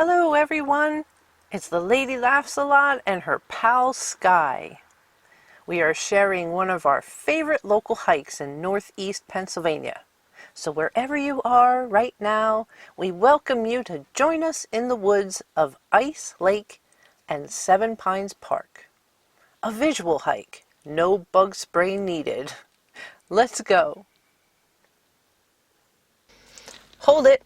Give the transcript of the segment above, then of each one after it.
Hello everyone, it's the Lady Laughs a Lot and her pal Skye. We are sharing one of our favorite local hikes in northeast Pennsylvania. So wherever you are right now, we welcome you to join us in the woods of Ice Lake and Seven Pines Park. A visual hike, no bug spray needed. Let's go. Hold it.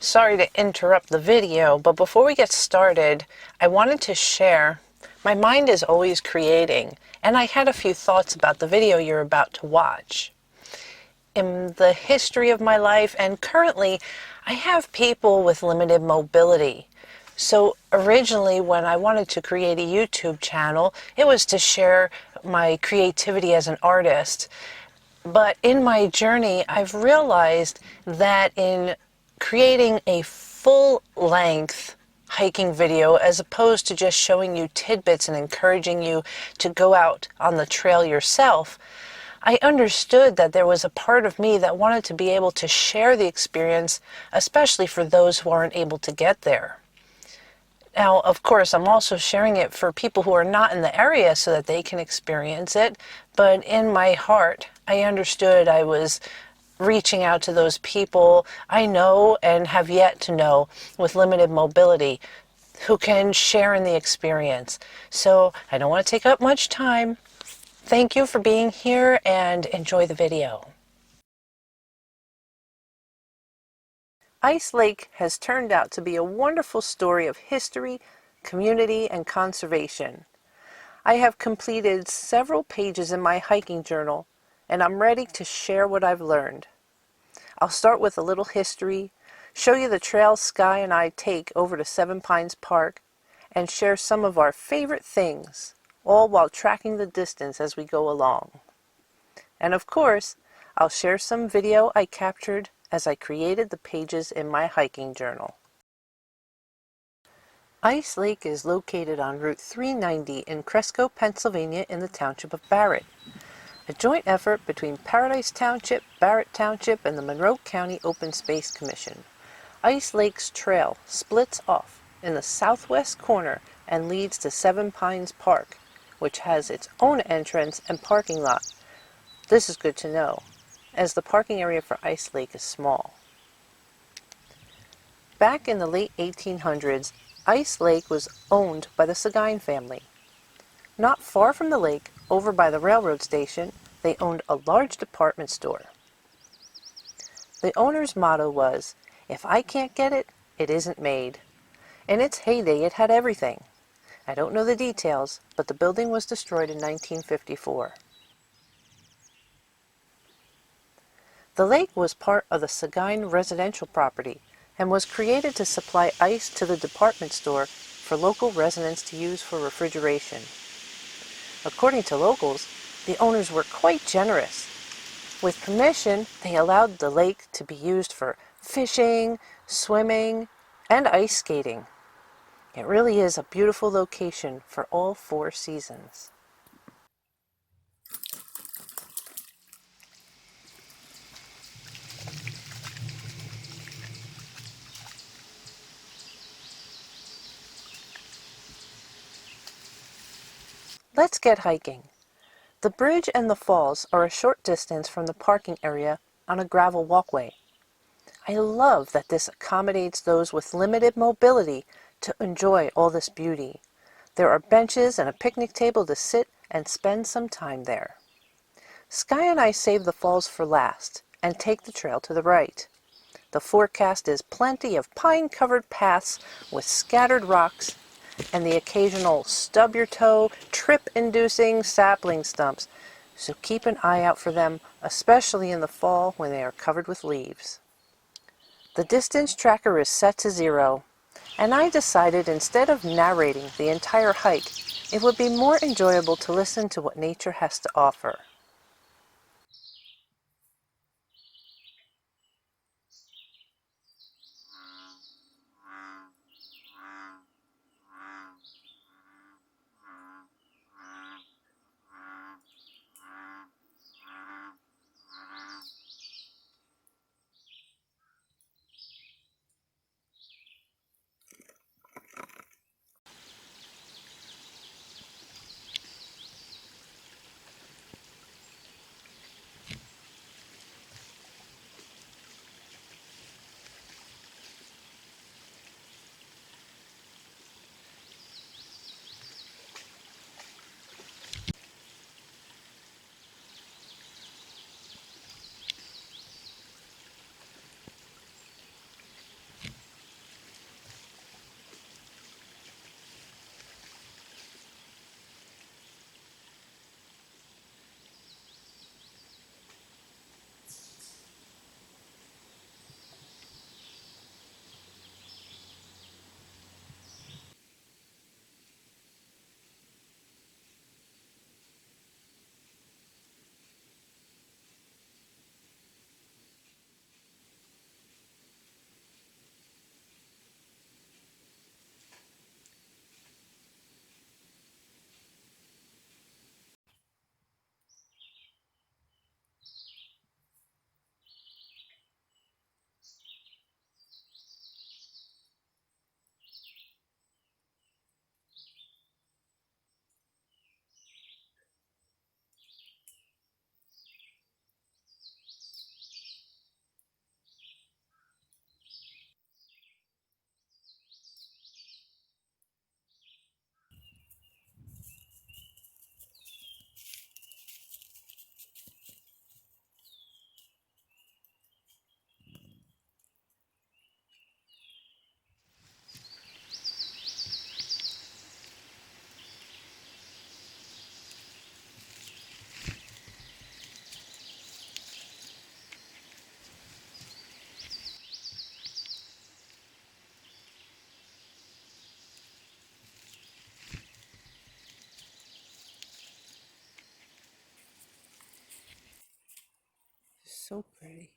Sorry to interrupt the video, but before we get started, I wanted to share. My mind is always creating, and I had a few thoughts about the video you're about to watch. In the history of my life and currently, I have people with limited mobility. So originally, when I wanted to create a YouTube channel, it was to share my creativity as an artist. But in my journey, I've realized that in creating a full-length hiking video, as opposed to just showing you tidbits and encouraging you to go out on the trail yourself, I understood that there was a part of me that wanted to be able to share the experience, especially for those who aren't able to get there. Now, of course, I'm also sharing it for people who are not in the area so that they can experience it, but in my heart, I understood I was reaching out to those people I know and have yet to know with limited mobility who can share in the experience. So I don't want to take up much time. Thank you for being here and enjoy the video. Ice Lake has turned out to be a wonderful story of history, community, and conservation. I have completed several pages in my hiking journal, and I'm ready to share what I've learned. I'll start with a little history, show you the trail Skye and I take over to Seven Pines Park, and share some of our favorite things, all while tracking the distance as we go along. And of course, I'll share some video I captured as I created the pages in my hiking journal. Ice Lake is located on Route 390 in Cresco, Pennsylvania in the township of Barrett, a joint effort between Paradise Township, Barrett Township, and the Monroe County Open Space Commission. Ice Lake's trail splits off in the southwest corner and leads to Seven Pines Park, which has its own entrance and parking lot. This is good to know, as the parking area for Ice Lake is small. Back in the late 1800s, Ice Lake was owned by the Seguine family. Not far from the lake, over by the railroad station, they owned a large department store. The owner's motto was, "If I can't get it, it isn't made." In its heyday, it had everything. I don't know the details, but the building was destroyed in 1954. The lake was part of the Seguine residential property and was created to supply ice to the department store for local residents to use for refrigeration. According to locals, the owners were quite generous. With permission, they allowed the lake to be used for fishing, swimming, and ice skating. It really is a beautiful location for all 4 seasons. Let's get hiking. The bridge and the falls are a short distance from the parking area on a gravel walkway. I love that this accommodates those with limited mobility to enjoy all this beauty. There are benches and a picnic table to sit and spend some time there. Skye and I save the falls for last and take the trail to the right. The forecast is plenty of pine-covered paths with scattered rocks and the occasional stub-your-toe, trip-inducing sapling stumps, so keep an eye out for them, especially in the fall when they are covered with leaves. The distance tracker is set to 0, and I decided instead of narrating the entire hike, it would be more enjoyable to listen to what nature has to offer. So pretty.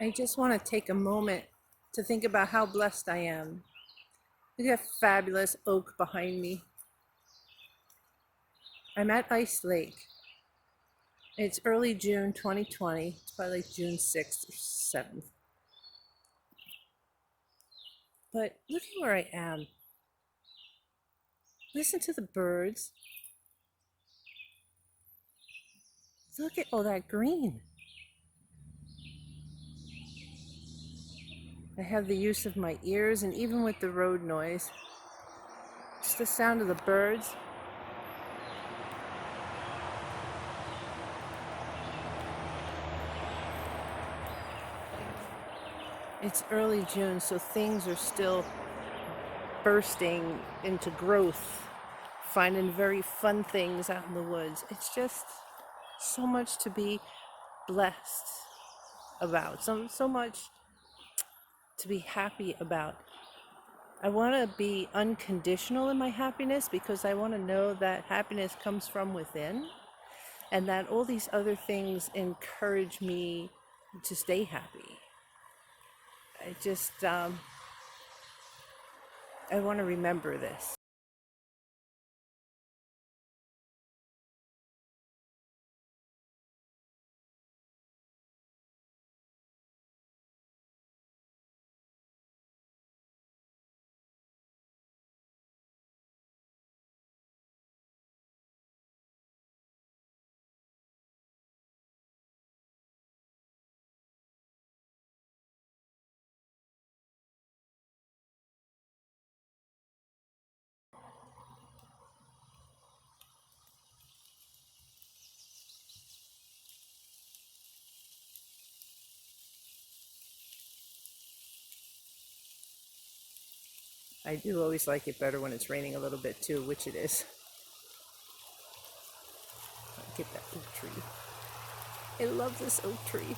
I just want to take a moment to think about how blessed I am. Look at that fabulous oak behind me. I'm at Ice Lake. It's early June 2020. It's probably like June 6th or 7th. But look at where I am. Listen to the birds. Look at all that green. I have the use of my ears, and even with the road noise, just the sound of the birds. It's early June, so things are still bursting into growth, finding very fun things out in the woods. It's just so much to be blessed about, so much to be happy about. I want to be unconditional in my happiness because I want to know that happiness comes from within and that all these other things encourage me to stay happy. I want to remember this. I do always like it better when it's raining a little bit too, which it is. Get that oak tree. I love this oak tree.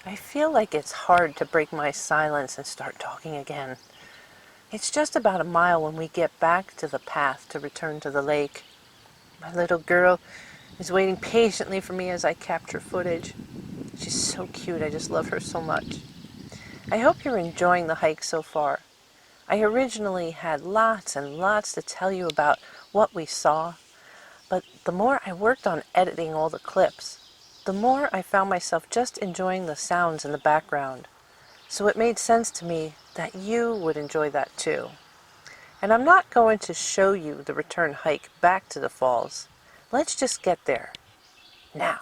I feel like it's hard to break my silence and start talking again. It's just about a mile when we get back to the path to return to the lake. My little girl is waiting patiently for me as I capture footage. She's so cute, I just love her so much. I hope you're enjoying the hike so far. I originally had lots and lots to tell you about what we saw, but the more I worked on editing all the clips, the more I found myself just enjoying the sounds in the background. So it made sense to me that you would enjoy that too. And I'm not going to show you the return hike back to the falls. Let's just get there. Now.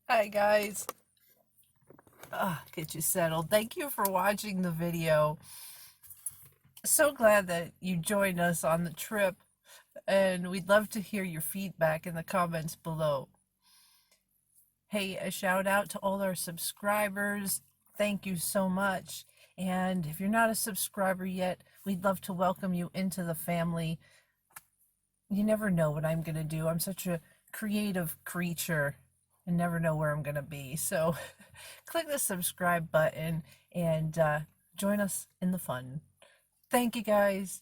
Hi guys. Get you settled. Thank you for watching the video. So glad that you joined us on the trip, and we'd love to hear your feedback in the comments below. Hey, a shout out to all our subscribers. Thank you so much. And if you're not a subscriber yet, we'd love to welcome you into the family. You never know what I'm going to do. I'm such a creative creature and never know where I'm going to be. So click the subscribe button and join us in the fun. Thank you guys.